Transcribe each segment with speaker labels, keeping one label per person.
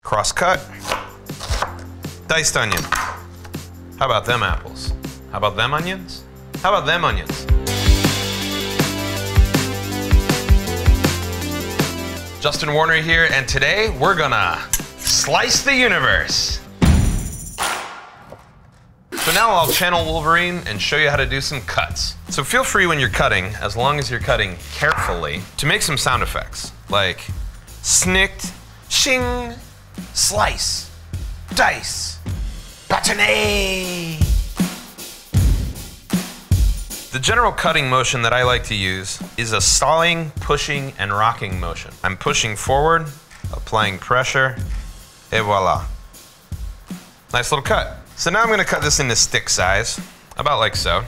Speaker 1: Cross-cut. Diced onion. How about them apples? How about them onions? How about them onions? Justin Warner here, and today we're gonna slice the universe. So now I'll channel Wolverine and show you how to do some cuts. So feel free when you're cutting, as long as you're cutting carefully, to make some sound effects, like snicked, shing, slice, dice, bâtonnet. The general cutting motion that I like to use is a sawing, pushing, and rocking motion. I'm pushing forward, applying pressure, et voila. Nice little cut. So now I'm gonna cut this into stick size, about like so.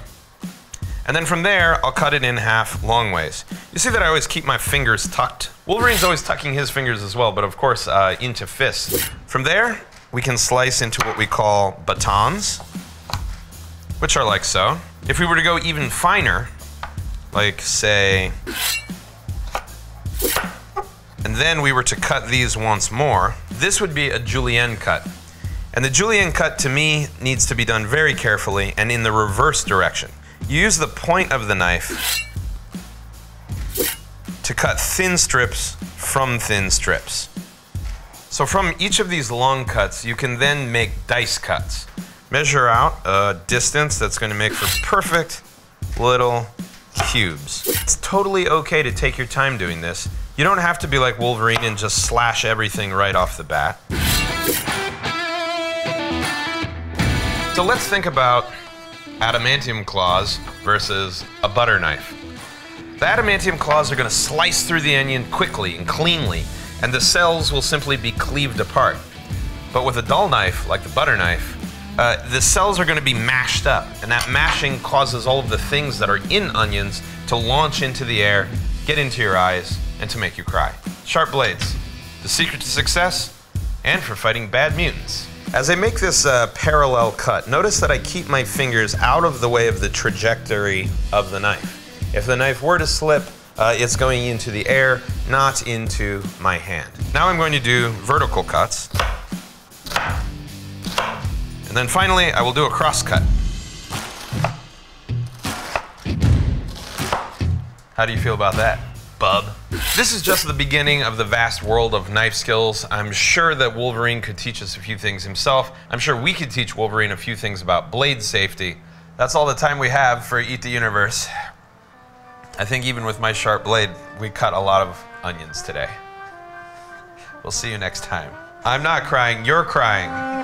Speaker 1: And then from there, I'll cut it in half long ways. You see that I always keep my fingers tucked? Wolverine's always tucking his fingers as well, but of course into fists. From there, we can slice into what we call batons, which are like so. If we were to go even finer, like say, and then we were to cut these once more, this would be a julienne cut. And the julienne cut, to me, needs to be done very carefully and in the reverse direction. You use the point of the knife to cut thin strips from thin strips. So from each of these long cuts, you can then make dice cuts. Measure out a distance that's going to make for perfect little cubes. It's totally okay to take your time doing this. You don't have to be like Wolverine and just slash everything right off the bat. So let's think about adamantium claws versus a butter knife. The adamantium claws are going to slice through the onion quickly and cleanly, and the cells will simply be cleaved apart. But with a dull knife, like the butter knife, the cells are going to be mashed up, and that mashing causes all of the things that are in onions to launch into the air, get into your eyes, and to make you cry. Sharp blades, the secret to success, and for fighting bad mutants. As I make this parallel cut, notice that I keep my fingers out of the way of the trajectory of the knife. If the knife were to slip, it's going into the air, not into my hand. Now I'm going to do vertical cuts. And then finally, I will do a cross cut. How do you feel about that, bub? This is just the beginning of the vast world of knife skills. I'm sure that Wolverine could teach us a few things himself. I'm sure we could teach Wolverine a few things about blade safety. That's all the time we have for Eat the Universe. I think even with my sharp blade, we cut a lot of onions today. We'll see you next time. I'm not crying, you're crying.